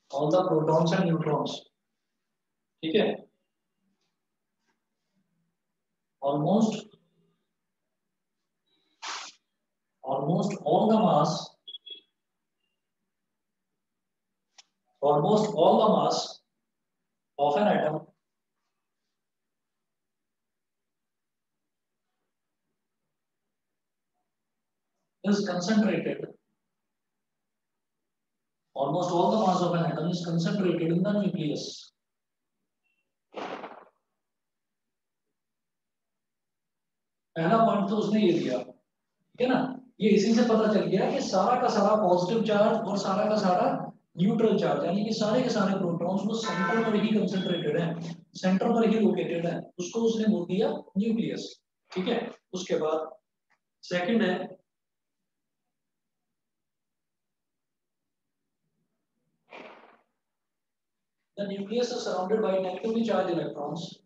[SPEAKER 1] all the protons and neutrons. ठीक है, almost all the mass, almost all the mass of an atom is concentrated. Almost all the mass of an atom is concentrated in the nucleus. पहला point तो उसने ये दिया, ठीक है ना। ये इसी से पता चल गया कि सारा का सारा पॉजिटिव चार्ज और सारा का सारा न्यूट्रल चार्ज, यानी कि सारे के सारे प्रोटॉन्स वो सेंटर पर ही कंसंट्रेटेड हैं, सेंटर पर ही लोकेटेड है, उसको उसने बोल दिया न्यूक्लियस। ठीक है, उसके बाद सेकंड है the nucleus is surrounded by negatively charged electrons.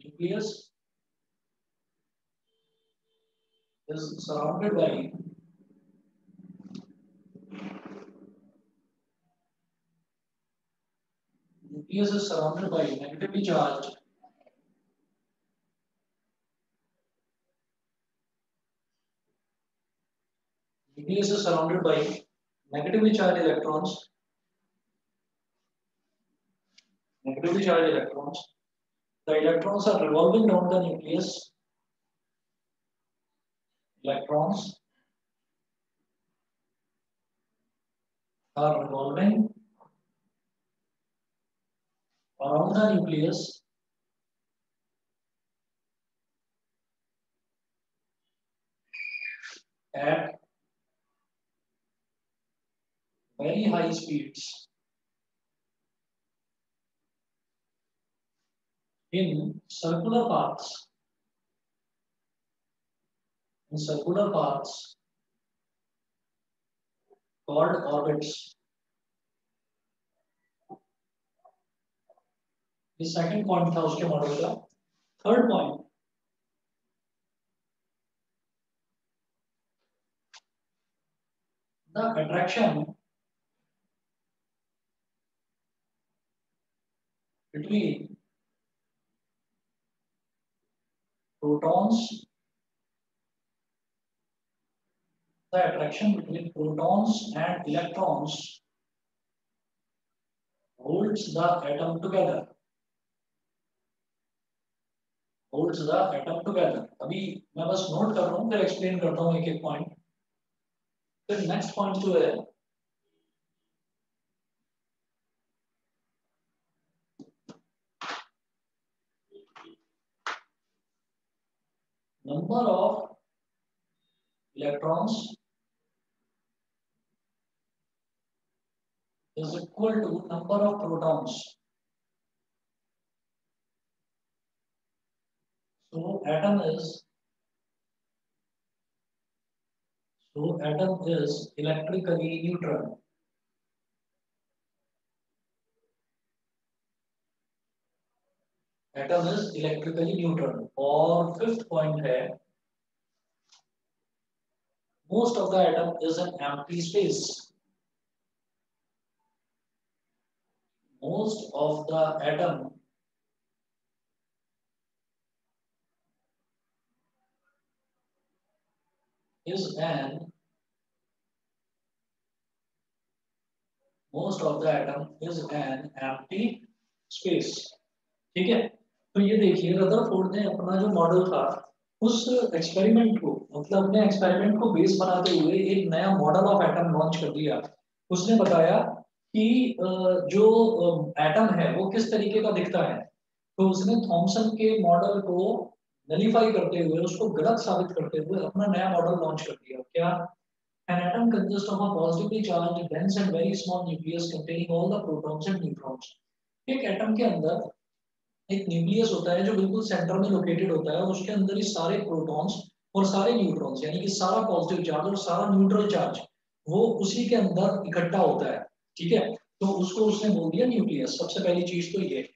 [SPEAKER 1] Nucleus is surrounded by negatively charged electrons. Negatively charged electrons. The electrons are revolving around the nucleus. Electrons are revolving around the nucleus at very high speeds in circular paths. Called orbits. ये second point था उसके model का। Third point, the attraction between protons, and electrons holds the atom together. अभी मैं बस note कर रहा हूँ, फिर एक्सप्लेन करता हूँ एक एक पॉइंट। फिर नेक्स्ट पॉइंट जो है number of electrons is equal to number of protons. So atom is electrically neutral. Atom is electrically neutral. और फिफ्थ पॉइंट है most of the atom is an empty space. Most of the atom is an most of the atom is an empty space। ठीक है, तो ये देखिए Rutherford ने अपना जो मॉडल था उस एक्सपेरिमेंट को, मतलब अपने एक्सपेरिमेंट को बेस बनाते हुए एक नया मॉडल ऑफ एटम लॉन्च कर दिया। उसने बताया कि जो एटम है वो किस तरीके का दिखता है। तो उसने थॉमसन के मॉडल को नलीफाई करते हुए, उसको गलत साबित करते हुए अपना नया मॉडल लॉन्च कर दिया। क्या? An atom consists of a positively charged, dense and very small nucleus containing all the protons and neutrons। एक एटम के अंदर एक न्यूक्लियस होता है जो बिल्कुल सेंटर में लोकेटेड होता है, और उसके अंदर ही सारे प्रोटॉन्स और सारे न्यूट्रॉन्स, यानी कि सारा पॉजिटिव चार्ज और सारा न्यूट्रल चार्ज वो उसी के अंदर इकट्ठा होता है। ठीक है, तो उसको उसने बोल दिया न्यूक्लियस। सबसे पहली चीज तो ये,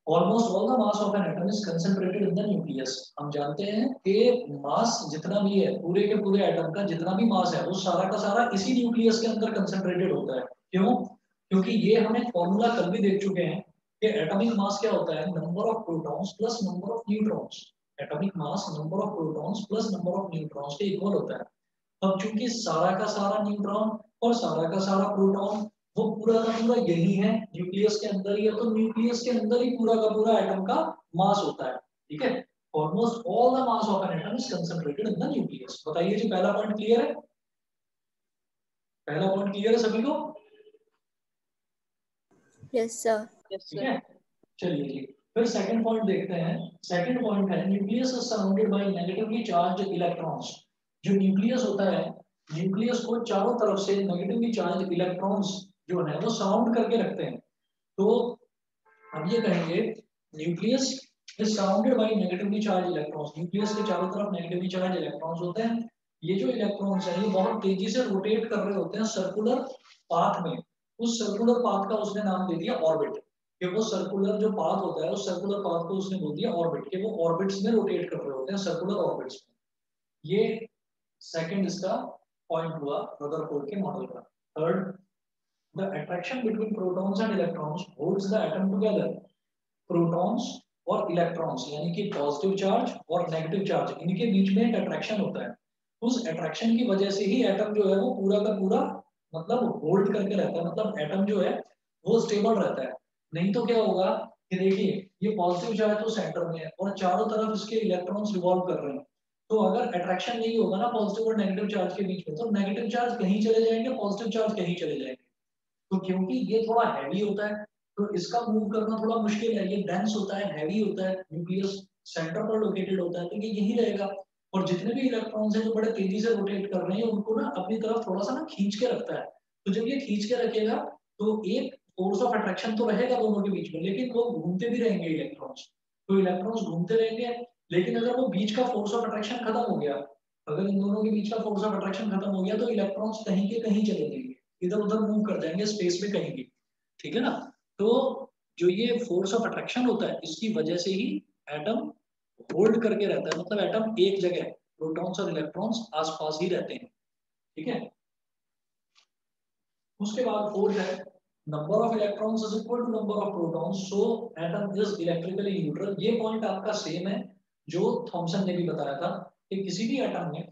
[SPEAKER 1] almost all the mass of N atom is concentrated in the nucleus. हम जानते हैं कि मास जितना भी है, पूरे के पूरे एटम का जितना भी मास है वो सारा का सारा इसी न्यूक्लियस के अंदर कंसंट्रेटेड होता है। क्यों? क्योंकि ये हम एक फॉर्मूला कल भी देख चुके हैं कि एटॉमिक मास क्या होता है, number of protons plus number of neutrons. Atomic mass number of protons plus number of neutrons के इक्वल होता है। अब चूंकि सारा का सारा न्यूट्रॉन और सारा का सारा प्रोटॉन वो पूरा का पूरा यही है, न्यूक्लियस के अंदर ही है, तो न्यूक्लियस के अंदर ही पूरा का पूरा एटम का मास होता है। ठीक है, almost all the mass of N atom is concentrated in the nucleus. बताइए जी, पहला पॉइंट क्लियर है? पहला पॉइंट क्लियर है सभी को?
[SPEAKER 3] Yes, sir.
[SPEAKER 1] ठीक है, चलिए जी, फिर सेकंड पॉइंट देखते हैं। सेकंड पॉइंट है nucleus is surrounded by negatively charged electrons. जो न्यूक्लियस होता है, न्यूक्लियस को चारों तरफ से नेगेटिवली चार्ज्ड इलेक्ट्रॉन्स जो है वो सराउंड करके रखते हैं। तो हम ये कहेंगे nucleus is surrounded by negatively charge electrons. Nucleus के चारों तरफ नेगेटिवली चार्ज इलेक्ट्रॉन्स होते हैं। ये जो इलेक्ट्रॉन्स हैं ये बहुत तेजी से रोटेट कर रहे होते हैं सर्कुलर पाथ में। उस सर्कुलर पाथ का उसने नाम दे दिया ऑर्बिट। कि वो सर्कुलर जो पाथ होता है उस सर्कुलर पाथ को उसने बोल दिया ऑर्बिट, कि वो ऑर्बिट्स में रोटेट कर रहे होते हैं, सर्कुलर ऑर्बिट्स में। ये सेकंड इसका पॉइंट हुआ रदरफोर्ड के मॉडल का। Third, the attraction between protons and electrons holds the atom together. Protons और इलेक्ट्रॉन्स यानी कि पॉजिटिव चार्ज और नेगेटिव चार्ज, इनके बीच में एक अट्रैक्शन होता है। उस अट्रैक्शन की वजह से ही एटम जो है वो पूरा का पूरा मतलब होल्ड करके रहता है, मतलब एटम जो है वो स्टेबल रहता है। नहीं तो क्या होगा कि देखिए ये पॉजिटिव चार्ज तो सेंटर में है और चारों तरफ इसके इलेक्ट्रॉन्स रिवॉल्व कर रहे हैं। तो अगर अट्रैक्शन नहीं होगा ना पॉजिटिव और नेगेटिव चार्ज के बीच में, तो नेगेटिव चार्ज कहीं चले जाएंगे, पॉजिटिव चार्ज कहीं चले जाएंगे। तो क्योंकि ये थोड़ा हैवी होता है तो इसका मूव करना थोड़ा मुश्किल है। ये डेंस होता है, हैवी होता है, न्यूक्लियस सेंटर पर लोकेटेड होता है, तो ये यही रहेगा। और जितने भी इलेक्ट्रॉन्स हैं जो बड़े तेजी से रोटेट कर रहे हैं उनको ना अपनी तरफ थोड़ा सा ना खींच के रखता है। तो जब ये खींच के रखेगा तो एक फोर्स ऑफ अट्रैक्शन तो रहेगा दोनों के बीच में, लेकिन वो घूमते भी रहेंगे इलेक्ट्रॉन्स। तो इलेक्ट्रॉन्स घूमते रहेंगे, लेकिन अगर वो बीच का फोर्स ऑफ अट्रैक्शन खत्म हो गया, अगर इन दोनों के बीच का फोर्स ऑफ अट्रैक्शन खत्म हो गया तो इलेक्ट्रॉन्स कहीं के कहीं चले जाएंगे, इधर उधर मूव कर जाएंगे स्पेस में कहीं भी। ठीक है ना? तो जो ये फोर्स ऑफ अट्रैक्शन होता है इसकी वजह से ही एटम होल्ड करके रहता है, मतलब एटम एक जगह, प्रोटॉन्स और इलेक्ट्रॉन्स आसपास ही रहते हैं। ठीक है, उसके बाद फोर्थ है number of electrons is equal to number of protons, so atom is electrically neutral. ये पॉइंट आपका सेम है जो थॉमसन ने भी बताया था कि किसी भी एटम में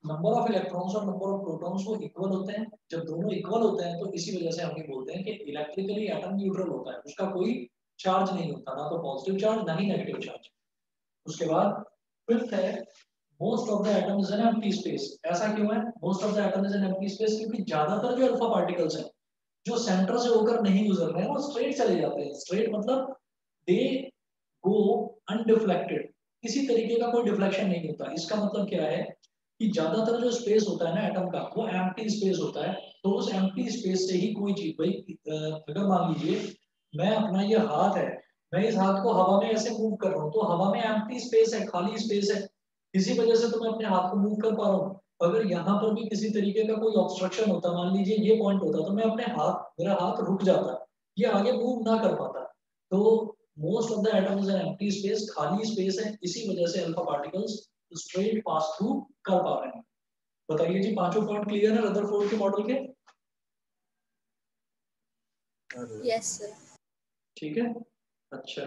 [SPEAKER 1] नंबर ऑफ इलेक्ट्रॉन्स और नंबर ऑफ प्रोटॉन्स वो इक्वल होते हैं। जब दोनों इक्वल होते हैं तो इसी वजह से हम ये बोलते हैं कि इलेक्ट्रिकली एटम न्यूट्रल होता है, उसका कोई चार्ज नहीं होता, ना तो पॉजिटिव चार्ज ना ही नेगेटिव चार्ज। उसके बाद फिफ्थ है most of the atom is an empty space. ऐसा क्यों है most of the atom is an empty space? क्योंकि ज्यादातर जो अल्फा पार्टिकल्स हैं जो सेंटर से होकर नहीं गुजर रहे हैं वो स्ट्रेट चले जाते हैं। स्ट्रेट मतलब दे गो अनडिफ्लेक्टेड, किसी तरीके का कोई डिफ्लेक्शन नहीं होता। इसका मतलब क्या है कि ज्यादातर जो स्पेस होता है ना एटम का वो एम्प्टी स्पेस होता है। तो उस एम्प्टी स्पेस से ही कोई चीज, भाई अगर मान लीजिए मैं अपना ये हाथ है, मैं इस हाथ को हवा में ऐसे मूव कर रहा हूँ, तो हवा में एम्प्टी स्पेस है, खाली स्पेस है, इसी वजह से तो मैं अपने हाथ को मूव कर पा रहा हूँ। अगर यहाँ पर भी किसी तरीके का कोई ऑब्स्ट्रक्शन होता, मान लीजिए ये पॉइंट होता, तो मैं अपने हाथ, मेरा हाथ रुक जाता, ये आगे मूव ना कर पाता। तो most of the atom is an empty space, खाली स्पेस है, इसी वजह से alpha particles straight pass through कर पा रहे हैं। बताइए जी, पांचों पॉइंट क्लियर है रदरफोर्ड के मॉडल के?
[SPEAKER 3] Yes sir.
[SPEAKER 1] ठीक है, अच्छा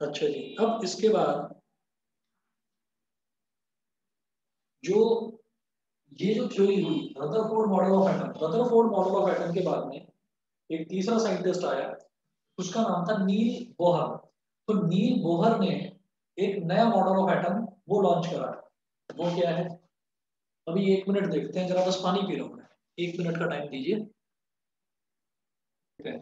[SPEAKER 1] अच्छा जी। अब इसके बाद जो ये जो थ्योरी हुई Rutherford model of atom, Rutherford model of atom के बाद में एक तीसरा साइंटिस्ट आया, उसका नाम था नील बोहर। तो नील बोहर ने एक नया मॉडल ऑफ एटम वो लॉन्च करा। वो क्या है, अभी 1 मिनट देखते हैं, जरा बस पानी पी रहा हूँ मैं, 1 मिनट का टाइम दीजिए। ठीक है,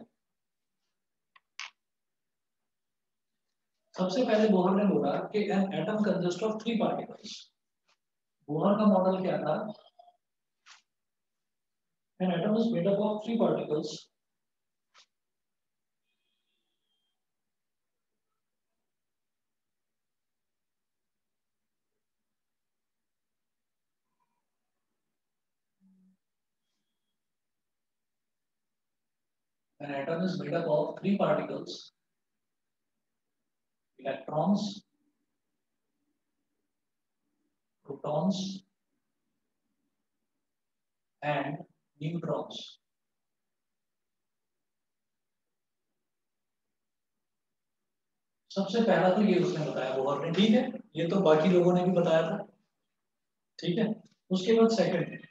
[SPEAKER 1] सबसे पहले बोहर ने बोला कि an atom consist of 3 particles. Bohr का मॉडल क्या था, N atom is made up of 3 particles an atom is made up of 3 particles, electrons, protons and neutrons। सबसे पहला तो ये उसने बताया बोहर ने, ठीक है, ये तो बाकी लोगों ने भी बताया था, ठीक है। उसके बाद second,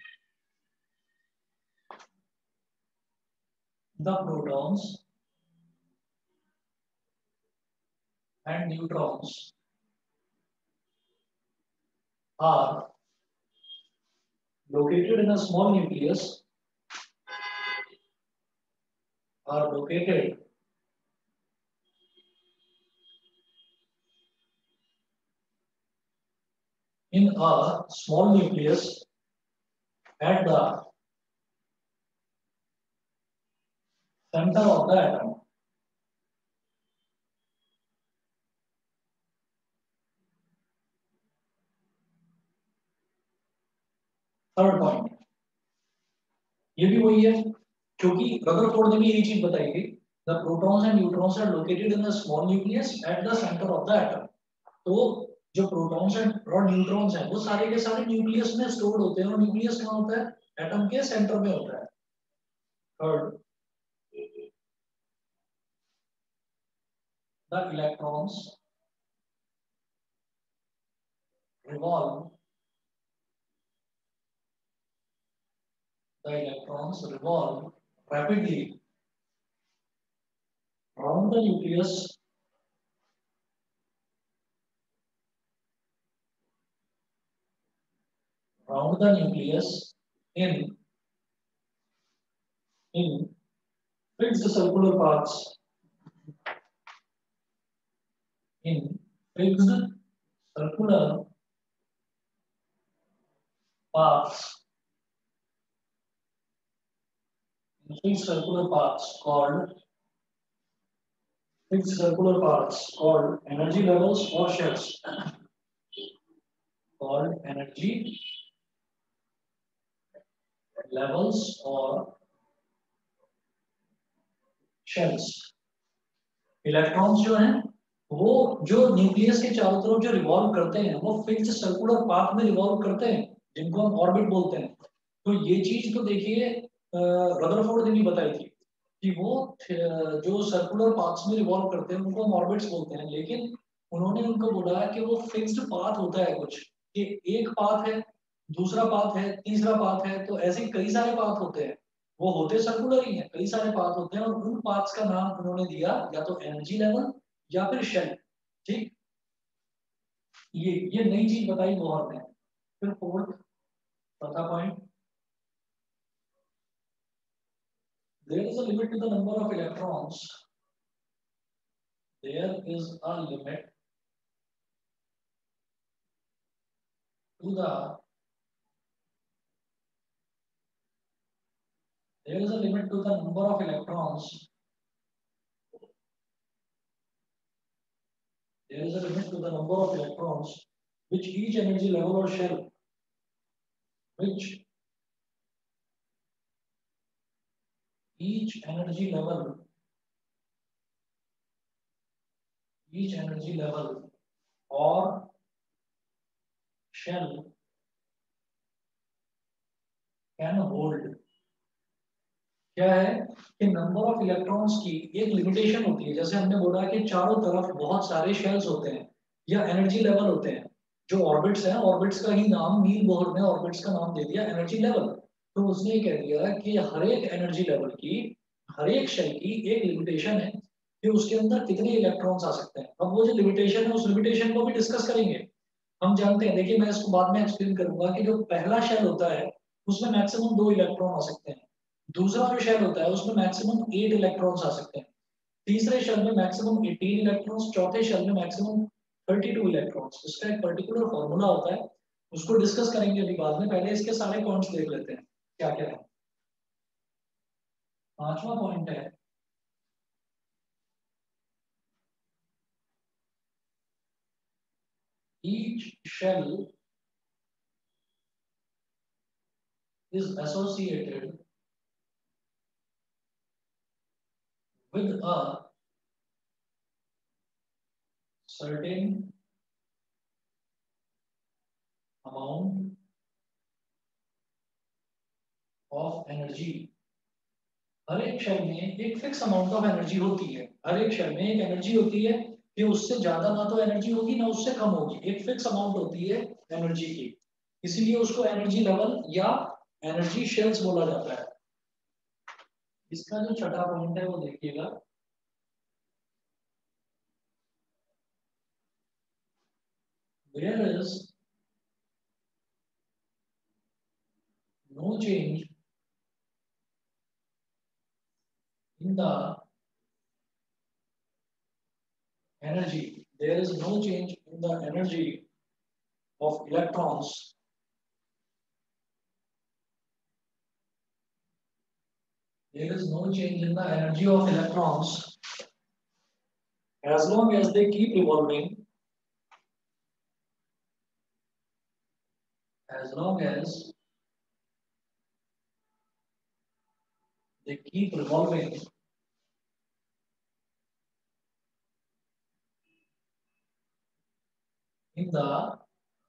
[SPEAKER 1] the protons and neutrons are located in a small nucleus, are located in a small nucleus at the center of the atom। Third point, ये भी वही है, क्योंकि रदरफोर्ड ने भी यही चीज बताई थी, the protons and neutrons are located in a small nucleus at the centre of the atom. तो जो प्रोटॉन्स और न्यूट्रॉन्स हैं वो सारे के सारे न्यूक्लियस में स्टोर्ड होते हैं, और न्यूक्लियस कहाँ होता है, एटम के सेंटर में होता है। Third, the electrons revolve the electrons revolve rapidly around the nucleus in fixed circular paths, in fixed circular paths, in fixed circular paths called energy levels or shells, called energy levels or shells। Electrons जो हैं वो जो nucleus के चारों तरफ जो revolve करते हैं वो फिक्स्ड सर्कुलर पाथ में रिवॉल्व करते हैं, जिनको हम ऑर्बिट बोलते हैं। तो ये चीज तो देखिए रदरफोर्ड ने भी बताई थी कि वो जो सर्कुलर पाथ्स में रिवॉल्व करते हैं उनको हम ऑर्बिट्स बोलते हैं, लेकिन उन्होंने उनको बोला कि वो फिक्स्ड पाथ होता है कुछ, कि एक पाथ है, दूसरा पाथ है, तीसरा पाथ है, तो ऐसे कई सारे पाथ होते हैं। वो होते सर्कुलर ही हैं, कई सारे पाथ होते हैं, और उन पाथ्स का नाम उन्होंने दिया या तो एनर्जी लेवल या फिर शेल। ठीक, ये नई चीज बताई बोहर ने। फिर फोर्थ, चौथा point, there is a limit to the number of electrons, there is a limit to the there is a limit to the number of electrons, there is a limit to the number of electrons which each energy level or shell which each energy level or shell can hold। क्या है कि number of electrons की एक limitation होती है। जैसे हमने बोला कि चारों तरफ बहुत सारे शेल्स होते हैं या एनर्जी लेवल होते हैं। जो ऑर्बिट्स हैं, ऑर्बिट्स का ही नाम नील बोहर ने ऑर्बिट्स का नाम दे दिया एनर्जी लेवल। तो उसने ये कह दिया कि हर एक एनर्जी लेवल की, हर एक शेल की एक लिमिटेशन है कि उसके अंदर कितने इलेक्ट्रॉन्स आ सकते हैं। अब वो जो लिमिटेशन है उस लिमिटेशन को भी डिस्कस करेंगे। हम जानते हैं, देखिए मैं इसको बाद में एक्सप्लेन करूंगा कि जो पहला शेल होता है उसमें मैक्सिमम 2 इलेक्ट्रॉन आ सकते हैं। दूसरा जो शेल होता है उसमें मैक्सिमम 8 इलेक्ट्रॉन्स आ सकते हैं। तीसरे शेल में मैक्सिमम 18 इलेक्ट्रॉन्स, चौथे शेल में मैक्सिमम 32 इलेक्ट्रॉन्स। इसका एक पर्टिकुलर फॉर्मूला होता है, उसको डिस्कस करेंगे अभी बाद में। पहले इसके सारे पॉइंट्स देख लेते हैं क्या क्या है। पांचवा पॉइंट है each shell is associated with a certain amount of energy। हर एक शेल में एक फिक्स अमाउंट ऑफ एनर्जी होती है। हर एक शेल में एक एनर्जी होती है कि उससे ज्यादा ना तो एनर्जी होगी ना उससे कम होगी, एक फिक्स अमाउंट होती है एनर्जी की। इसीलिए उसको एनर्जी लेवल या एनर्जी शेल्स बोला जाता है। इसका जो छठा पॉइंट है वो देखिएगा, there is no change in the energy, there is no change in the energy of electrons there is no change in the energy of electrons as long as they keep revolving, as long as they keep revolving in the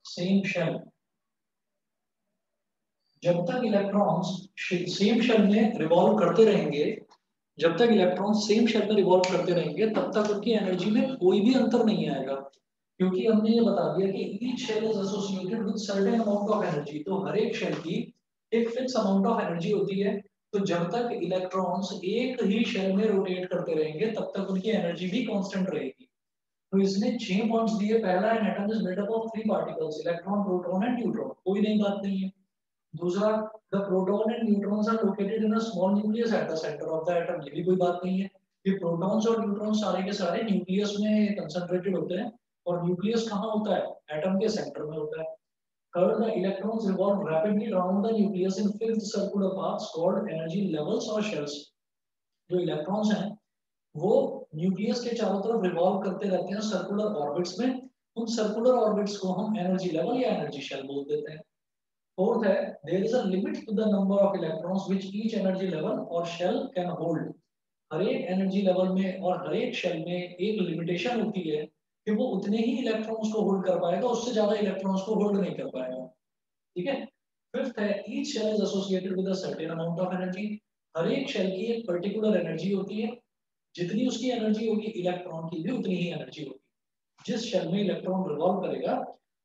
[SPEAKER 1] same shell। जब तक electrons same shell में revolve करते रहेंगे, जब तक electrons same shell में revolve करते रहेंगे तब तक उनकी एनर्जी में कोई भी अंतर नहीं आएगा। क्योंकि हमने ये बता दिया कि each shell is associated with certain amount of energy. तो हर एक शेल की एक फिक्स अमाउंट ऑफ एनर्जी होती है। तो जब तक इलेक्ट्रॉन्स एक ही शेल में रोटेट करते रहेंगे तब तक उनकी एनर्जी भी कांस्टेंट रहेगी। तो इसने 6 पॉइंट्स दिए। पहला, an atom is made up of 3 particles, electron, proton and neutron. कोई नई बात नहीं है। दूसरा, the proton and neutrons are located in a small nucleus at the centre of the atom. ये भी कोई बात नहीं है कि प्रोटॉन्स और न्यूट्रॉन्स सारे के सारे न्यूक्लियस में कंसंट्रेटेड होते हैं। और न्यूक्लियस कहाँ होता है? एटम के सेंटर में होता है। Third, the electrons revolve rapidly around the nucleus in fixed circular paths called energy levels और शेल्स। जो इलेक्ट्रॉन्स हैं वो न्यूक्लियस के चारों तरफ रिवॉल्व करते रहते हैं सर्कुलर ऑर्बिट्स में। उन सर्कुलर ऑर्बिट्स को हम एनर्जी लेवल या एनर्जी शेल बोल देते हैं। फोर्थ है, there is a limit to the number of electrons which each energy level और शेल कैन होल्ड। हर एक एनर्जी लेवल में और हर एक शेल में एक लिमिटेशन होती है कि वो उतने ही इलेक्ट्रॉन्स को होल्ड कर पाएगा, उससे ज्यादा इलेक्ट्रॉन्स को होल्ड नहीं कर पाएगा। ठीक है। फिफ्थ है, each shell is associated with a certain amount of energy. हर एक शेल की एक पर्टिकुलर एनर्जी होती है। जितनी उसकी एनर्जी होगी इलेक्ट्रॉन की भी उतनी ही एनर्जी होगी। जिस शेल में इलेक्ट्रॉन रिवॉल्व करेगा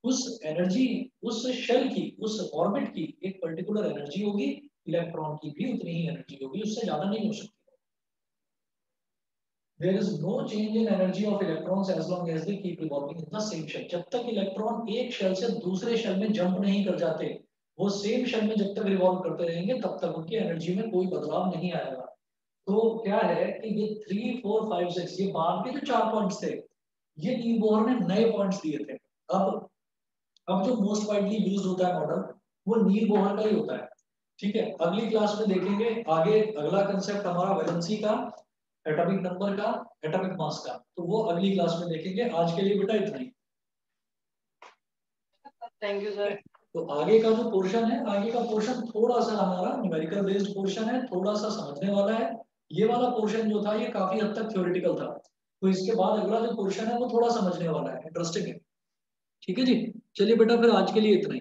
[SPEAKER 1] उस एनर्जी, उस शेल की, उस ऑर्बिट की एक पर्टिकुलर एनर्जी होगी, इलेक्ट्रॉन की भी उतनी ही एनर्जी होगी, उससे ज्यादा नहीं हो सकती। There is no change in energy of electrons as long as they keep revolving in the same shell। जब तक इलेक्ट्रॉन एक शेल से दूसरे शेल में जंप नहीं कर जाते, वो सेम शेल में जब तक रिवॉल्व करते रहेंगे तब तक उनकी एनर्जी में कोई बदलाव नहीं आएगा। तो क्या है कि ये 3, 4, 5, 6 ये बाद के जो 4 पॉइंट्स थे ये नील बोहर ने नए पॉइंट्स दिए थे। अब जो मोस्ट वाइडली यूज होता है मॉडल वो नील बोहर का ही होता है। ठीक है। अगली क्लास में देखेंगे आगे अगला कंसेप्ट हमारा वैलेंसी का, एटॉमिक नंबर का, एटॉमिक मास का। तो वो अगली क्लास में देखेंगे। आज के लिए बेटा इतना ही।
[SPEAKER 2] Thank you sir.
[SPEAKER 1] तो आगे का जो पोर्शन है, आगे का पोर्शन थोड़ा सा हमारा न्यूमेरिकल बेस्ड पोर्शन है, थोड़ा सा समझने वाला है। ये वाला पोर्शन जो था ये काफी हद तक थ्योरेटिकल था, तो इसके बाद अगला जो पोर्शन है वो थोड़ा समझने वाला है, इंटरेस्टिंग है। ठीक है जी, चलिए बेटा फिर आज के लिए इतना ही।